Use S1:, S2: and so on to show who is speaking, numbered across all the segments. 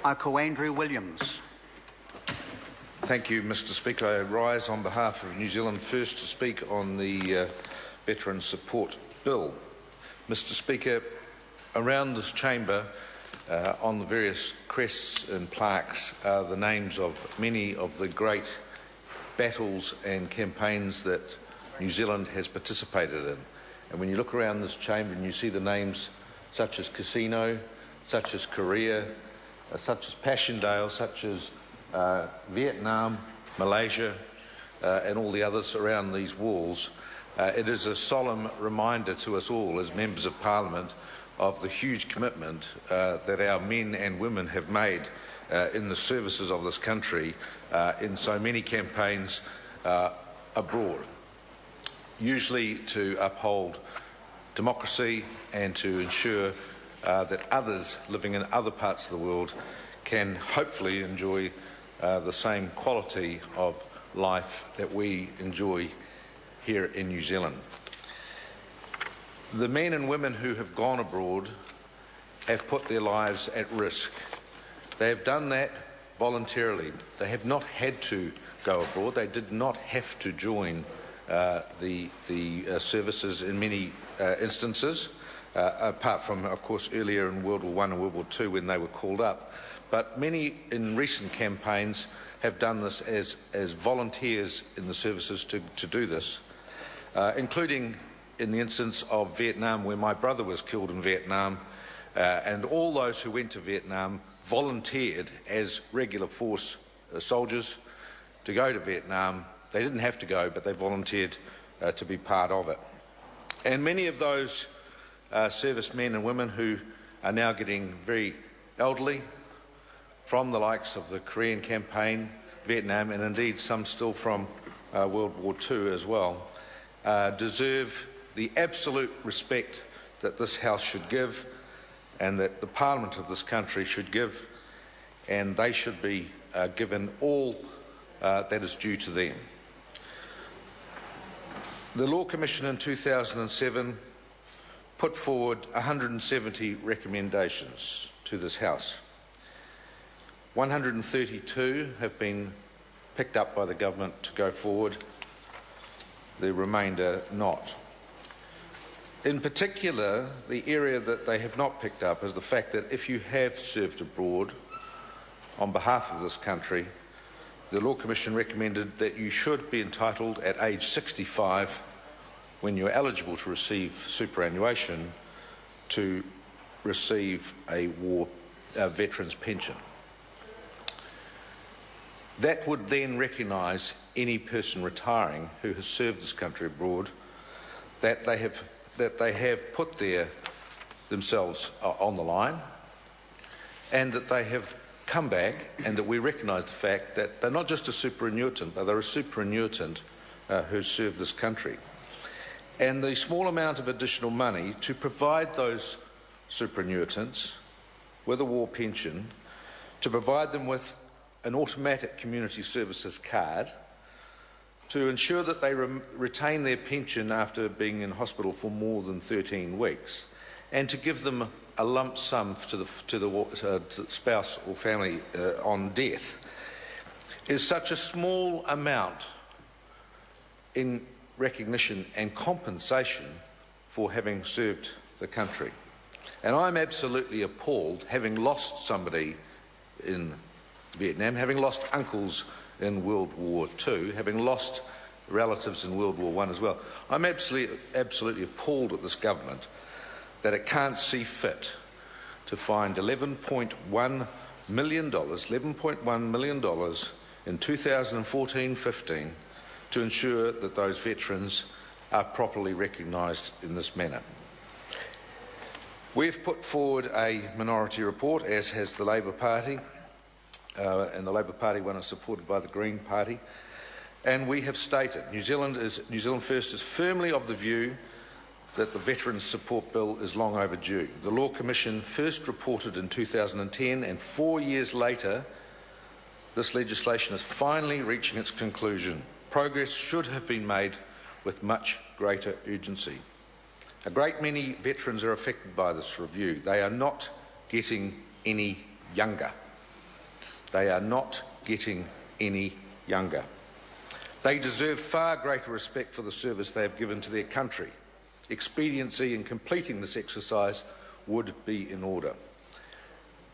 S1: Andrew Williams.
S2: Thank you, Mr. Speaker. I rise on behalf of New Zealand First to speak on the Veterans Support Bill. Mr. Speaker, around this chamber, on the various crests and plaques, are the names of many of the great battles and campaigns that New Zealand has participated in. And when you look around this chamber and you see the names such as Casino, such as Korea, such as Passchendaele, such as Vietnam, Malaysia, and all the others around these walls, it is a solemn reminder to us all as members of Parliament of the huge commitment that our men and women have made in the services of this country in so many campaigns abroad, usually to uphold democracy and to ensure that others living in other parts of the world can hopefully enjoy the same quality of life that we enjoy here in New Zealand. The men and women who have gone abroad have put their lives at risk. They have done that voluntarily. They have not had to go abroad. They did not have to join the services in many instances, apart from, of course, earlier in World War I and World War II when they were called up. But many in recent campaigns have done this as volunteers in the services to do this, including in the instance of Vietnam, where my brother was killed in Vietnam, and all those who went to Vietnam volunteered as regular force soldiers to go to Vietnam. They didn't have to go, but they volunteered to be part of it. And many of those servicemen and women who are now getting very elderly, from the likes of the Korean campaign, Vietnam, and indeed some still from World War II as well, deserve the absolute respect that this House should give and that the Parliament of this country should give, and they should be given all that is due to them. The Law Commission in 2007 put forward 170 recommendations to this House. 132 have been picked up by the government to go forward, the remainder not. In particular, the area that they have not picked up is the fact that if you have served abroad on behalf of this country, the Law Commission recommended that you should be entitled at age 65, when you're eligible to receive superannuation, to receive a veteran's pension. That would then recognise any person retiring who has served this country abroad, that they have put themselves on the line, and that they have come back, and that we recognise the fact that they're not just a superannuitant, but they're a superannuitant who served this country. And the small amount of additional money to provide those superannuitants with a war pension, to provide them with an automatic community services card, to ensure that they retain their pension after being in hospital for more than 13 weeks, and to give them a lump sum to the spouse or family on death, is such a small amount in recognition and compensation for having served the country. And I'm absolutely appalled, having lost somebody in Vietnam, having lost uncles in World War II, having lost relatives in World War I as well. I'm absolutely appalled at this government that it can't see fit to find $11.1 million in 2014-15 to ensure that those veterans are properly recognised in this manner. We've put forward a minority report, as has the Labour Party, and the Labour Party one is supported by the Green Party, and we have stated New Zealand First is firmly of the view that the Veterans Support Bill is long overdue. The Law Commission first reported in 2010, and 4 years later this legislation is finally reaching its conclusion. Progress should have been made with much greater urgency. A great many veterans are affected by this review. They are not getting any younger. They are not getting any younger. They deserve far greater respect for the service they have given to their country. Expediency in completing this exercise would be in order.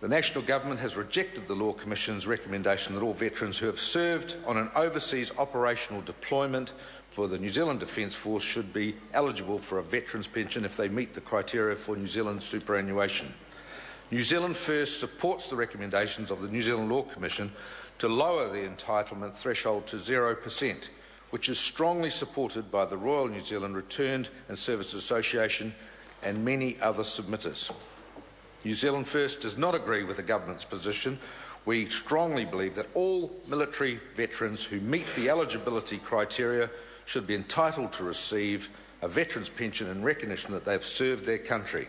S2: The National Government has rejected the Law Commission's recommendation that all veterans who have served on an overseas operational deployment for the New Zealand Defence Force should be eligible for a veteran's pension if they meet the criteria for New Zealand superannuation. New Zealand First supports the recommendations of the New Zealand Law Commission to lower the entitlement threshold to 0%, which is strongly supported by the Royal New Zealand Returned and Services Association and many other submitters. New Zealand First does not agree with the Government's position. We strongly believe that all military veterans who meet the eligibility criteria should be entitled to receive a veteran's pension in recognition that they have served their country.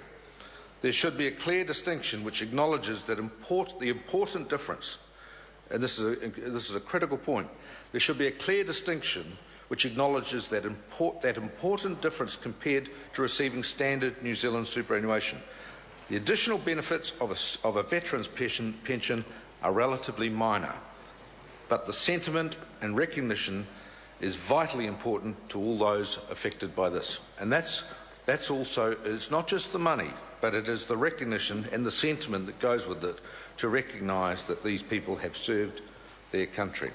S2: There should be a clear distinction which acknowledges that the important difference, and this is a critical point, there should be a clear distinction which acknowledges that important difference compared to receiving standard New Zealand superannuation. The additional benefits of a veteran's pension are relatively minor, but the sentiment and recognition is vitally important to all those affected by this. And that's also, it's not just the money, but it is the recognition and the sentiment that goes with it to recognise that these people have served their country.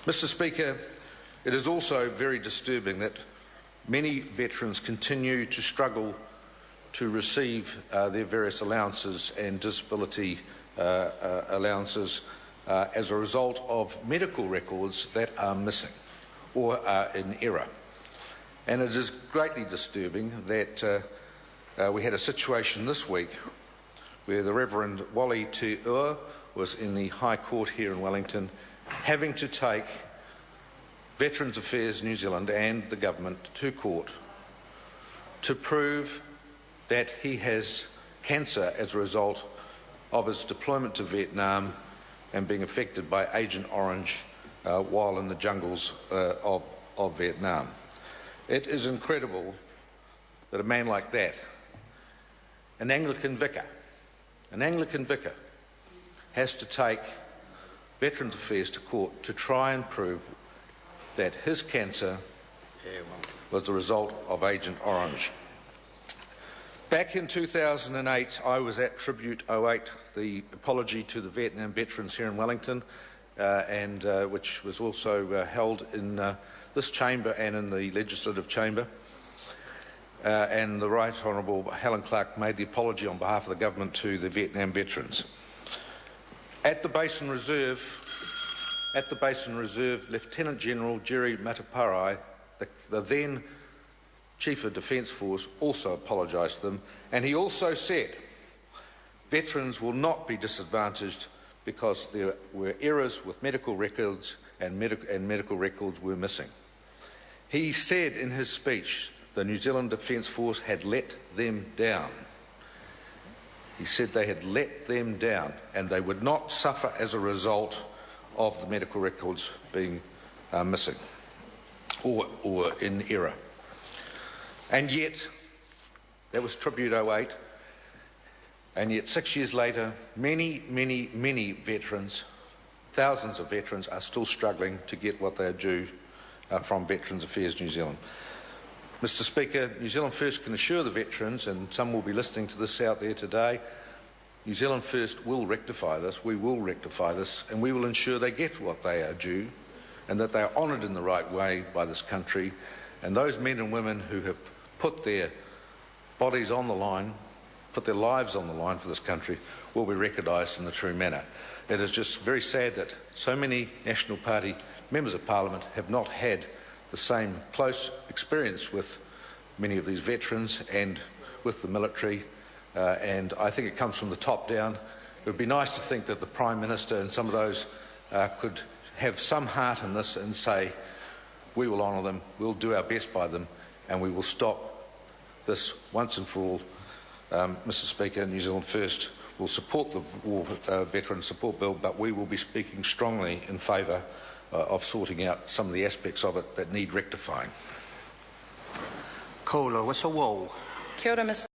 S2: Mr. Speaker, it is also very disturbing that many veterans continue to struggle to receive their various allowances and disability allowances as a result of medical records that are missing or are in error. And it is greatly disturbing that we had a situation this week where the Reverend Wally Te Ua was in the High Court here in Wellington having to take Veterans Affairs New Zealand and the government to court to prove that he has cancer as a result of his deployment to Vietnam and being affected by Agent Orange while in the jungles of Vietnam. It is incredible that a man like that, an Anglican vicar, has to take Veterans Affairs to court to try and prove that his cancer was the result of Agent Orange. Back in 2008, I was at Tribute 08, the apology to the Vietnam veterans here in Wellington, which was also held in this chamber and in the legislative chamber. And the Right Honourable Helen Clark made the apology on behalf of the government to the Vietnam veterans. At the Basin Reserve, Lieutenant General Jerry Mataparai, the then Chief of Defence Force, also apologised to them, and he also said veterans will not be disadvantaged because there were errors with medical records and medical records were missing. He said in his speech the New Zealand Defence Force had let them down. He said they had let them down and they would not suffer as a result of the medical records being missing or in error. And yet, that was Tribute 08, and yet 6 years later, many veterans, thousands of veterans, are still struggling to get what they are due from Veterans Affairs New Zealand. Mr. Speaker, New Zealand First can assure the veterans, and some will be listening to this out there today, New Zealand First will rectify this, we will rectify this, and we will ensure they get what they are due and that they are honoured in the right way by this country, and those men and women who have put their bodies on the line, put their lives on the line for this country, will be recognised in the true manner. It is just very sad that so many National Party members of Parliament have not had the same close experience with many of these veterans and with the military, and I think it comes from the top down. It would be nice to think that the Prime Minister and some of those could have some heart in this and say, we will honour them, we'll do our best by them, and we will stop this once and for all. Mr. Speaker, New Zealand First will support the War Veteran Support Bill, but we will be speaking strongly in favour of sorting out some of the aspects of it that need rectifying.
S1: Kia ora, Mr.